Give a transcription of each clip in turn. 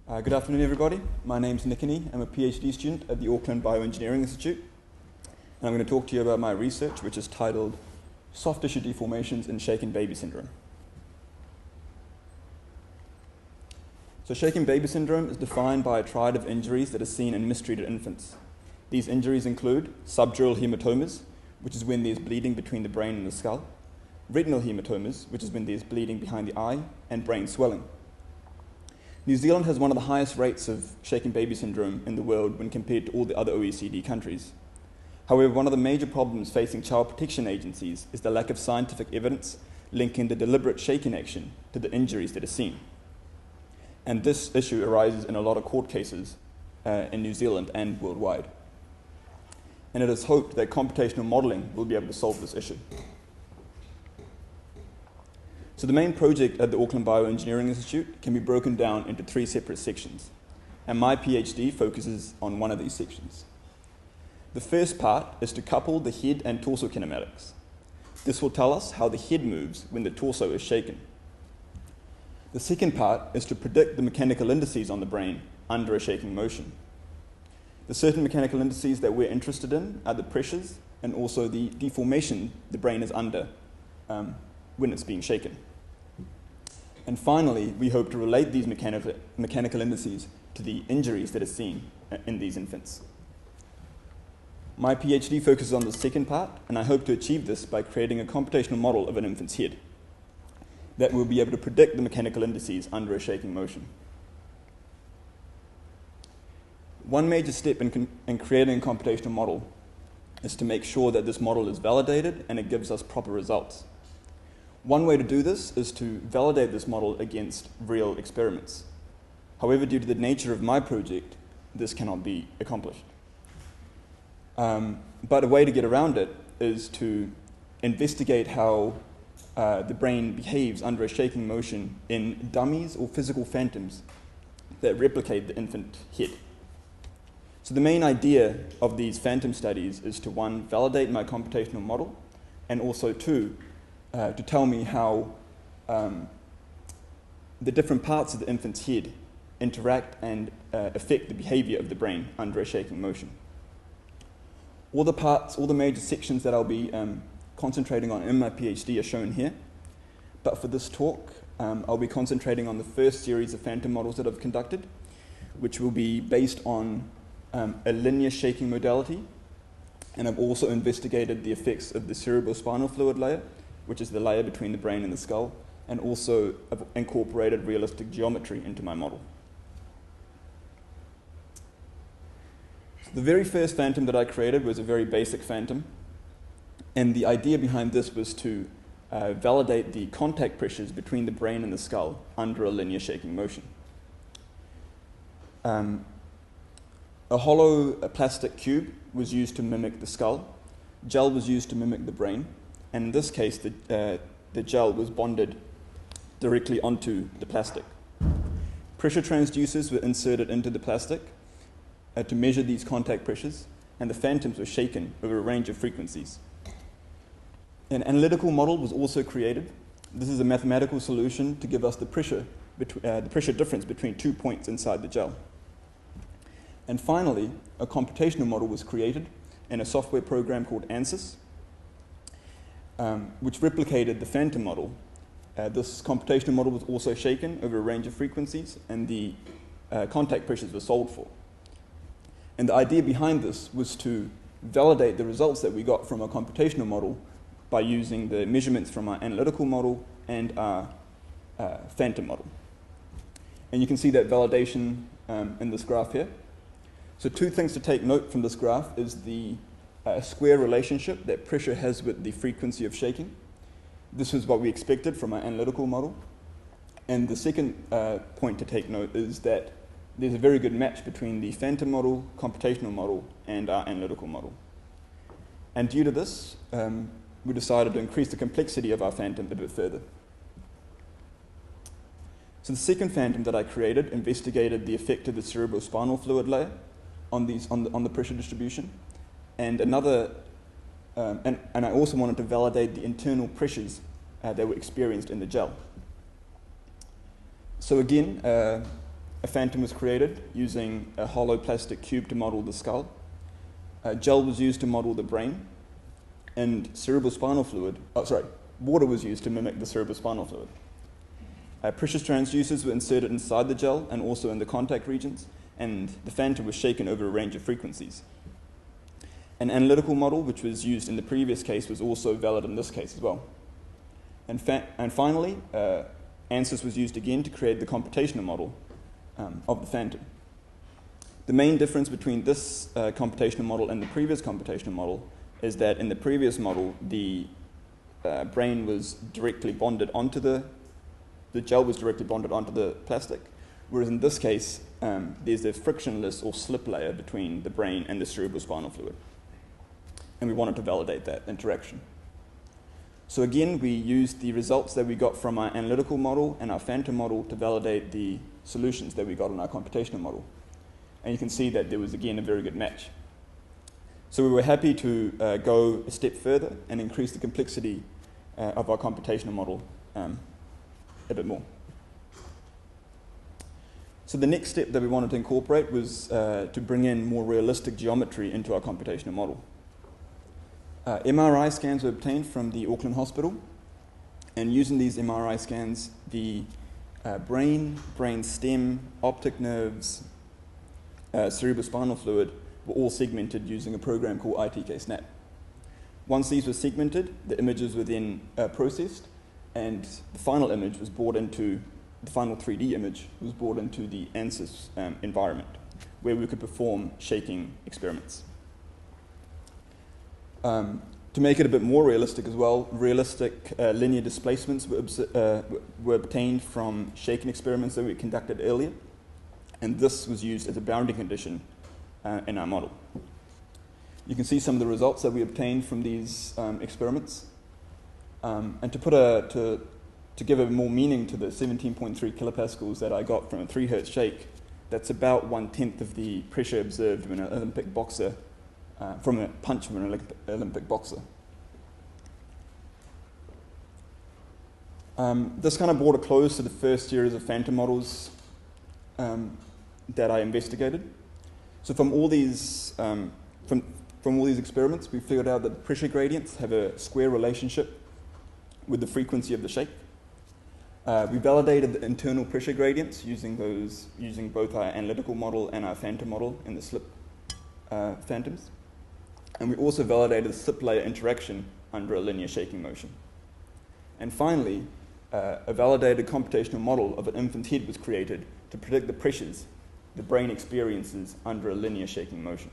Good afternoon, everybody. My name's Nikini. I'm a PhD student at the Auckland Bioengineering Institute. And I'm going to talk to you about my research, which is titled Soft Tissue Deformations in Shaken Baby Syndrome. So shaken baby syndrome is defined by a triad of injuries that are seen in mistreated infants. These injuries include subdural hematomas, which is when there's bleeding between the brain and the skull, retinal hematomas, which is when there's bleeding behind the eye, and brain swelling. New Zealand has one of the highest rates of shaken baby syndrome in the world when compared to all the other OECD countries. However, one of the major problems facing child protection agencies is the lack of scientific evidence linking the deliberate shaking action to the injuries that are seen. And this issue arises in a lot of court cases in New Zealand and worldwide. And it is hoped that computational modelling will be able to solve this issue. So the main project at the Auckland Bioengineering Institute can be broken down into 3 separate sections, and my PhD focuses on one of these sections. The first part is to couple the head and torso kinematics. This will tell us how the head moves when the torso is shaken. The second part is to predict the mechanical indices on the brain under a shaking motion. The certain mechanical indices that we're interested in are the pressures and also the deformation the brain is under when it's being shaken. And finally, we hope to relate these mechanical indices to the injuries that are seen in these infants. My PhD focuses on the second part, and I hope to achieve this by creating a computational model of an infant's head that will be able to predict the mechanical indices under a shaking motion. One major step in creating a computational model is to make sure that this model is validated and it gives us proper results. One way to do this is to validate this model against real experiments. However, due to the nature of my project, this cannot be accomplished. But a way to get around it is to investigate how the brain behaves under a shaking motion in dummies or physical phantoms that replicate the infant head. So the main idea of these phantom studies is to, 1, validate my computational model, and also 2, to tell me how the different parts of the infant's head interact and affect the behavior of the brain under a shaking motion. All the major sections that I'll be concentrating on in my PhD are shown here, but for this talk, I'll be concentrating on the first series of phantom models that I've conducted, which will be based on a linear shaking modality, and I've also investigated the effects of the cerebrospinal fluid layer, which is the layer between the brain and the skull, and also I've incorporated realistic geometry into my model. So the very first phantom that I created was a very basic phantom, and the idea behind this was to validate the contact pressures between the brain and the skull under a linear shaking motion. A hollow plastic cube was used to mimic the skull, gel was used to mimic the brain, and in this case, the gel was bonded directly onto the plastic. Pressure transducers were inserted into the plastic to measure these contact pressures, and the phantoms were shaken over a range of frequencies. An analytical model was also created. This is a mathematical solution to give us the pressure difference between 2 points inside the gel. And finally, a computational model was created in a software program called ANSYS, which replicated the phantom model. This computational model was also shaken over a range of frequencies, and the contact pressures were solved for. And the idea behind this was to validate the results that we got from our computational model by using the measurements from our analytical model and our phantom model. And you can see that validation in this graph here. So 2 things to take note from this graph is the square relationship that pressure has with the frequency of shaking. This is what we expected from our analytical model. And the second point to take note is that there's a very good match between the phantom model, computational model, and our analytical model. And due to this, we decided to increase the complexity of our phantom a bit further. So the second phantom that I created investigated the effect of the cerebrospinal fluid layer on the pressure distribution. And and I also wanted to validate the internal pressures that were experienced in the gel. So again, a phantom was created using a hollow plastic cube to model the skull. Gel was used to model the brain, and water was used to mimic the cerebrospinal fluid. Pressure transducers were inserted inside the gel and also in the contact regions, and the phantom was shaken over a range of frequencies. An analytical model, which was used in the previous case, was also valid in this case as well. And finally, ANSYS was used again to create the computational model of the phantom. The main difference between this computational model and the previous computational model is that in the previous model, the brain was directly bonded onto the gel was directly bonded onto the plastic, whereas in this case, there's a frictionless or slip layer between the brain and the cerebrospinal fluid. And we wanted to validate that interaction. So again, we used the results that we got from our analytical model and our phantom model to validate the solutions that we got in our computational model. And you can see that there was, again, a very good match. So we were happy to go a step further and increase the complexity of our computational model a bit more. So the next step that we wanted to incorporate was to bring in more realistic geometry into our computational model. MRI scans were obtained from the Auckland hospital, and using these MRI scans, the brain stem, optic nerves, cerebrospinal fluid were all segmented using a program called ITK-SNAP. Once these were segmented, the images were then processed, and the final image was brought into, the final 3D image was brought into the ANSYS environment, where we could perform shaking experiments. To make it a bit more realistic as well, realistic linear displacements were obtained from shaking experiments that we conducted earlier, and this was used as a bounding condition in our model. You can see some of the results that we obtained from these experiments. And to give a more meaning to the 17.3 kilopascals that I got from a 3 Hz shake, that's about 1/10 of the pressure observed when an Olympic boxer, from a punch from an Olympic boxer. This kind of brought a close to the first series of phantom models that I investigated. So from all these experiments, we figured out that the pressure gradients have a square relationship with the frequency of the shake. We validated the internal pressure gradients using both our analytical model and our phantom model in the slip phantoms. And we also validated the slip layer interaction under a linear shaking motion. And finally, a validated computational model of an infant's head was created to predict the pressures the brain experiences under a linear shaking motion.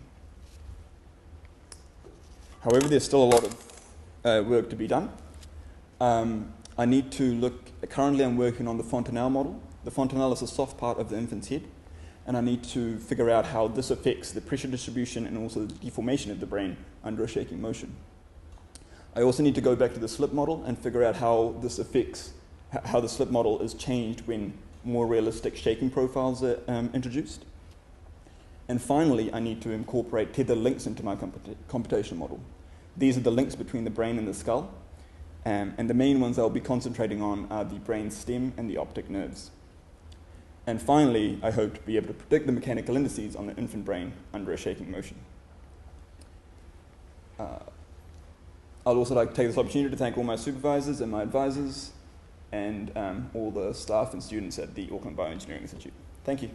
However, there's still a lot of work to be done. I need to currently I'm working on the fontanelle model. The fontanelle is a soft part of the infant's head, and I need to figure out how this affects the pressure distribution and also the deformation of the brain under a shaking motion. I also need to go back to the slip model and figure out how this affects, how the slip model is changed when more realistic shaking profiles are introduced. And finally, I need to incorporate tethered links into my computational model. These are the links between the brain and the skull, and the main ones I'll be concentrating on are the brain stem and the optic nerves. And finally, I hope to be able to predict the mechanical indices on the infant brain under a shaking motion. I'd also like to take this opportunity to thank all my supervisors and my advisors and all the staff and students at the Auckland Bioengineering Institute. Thank you.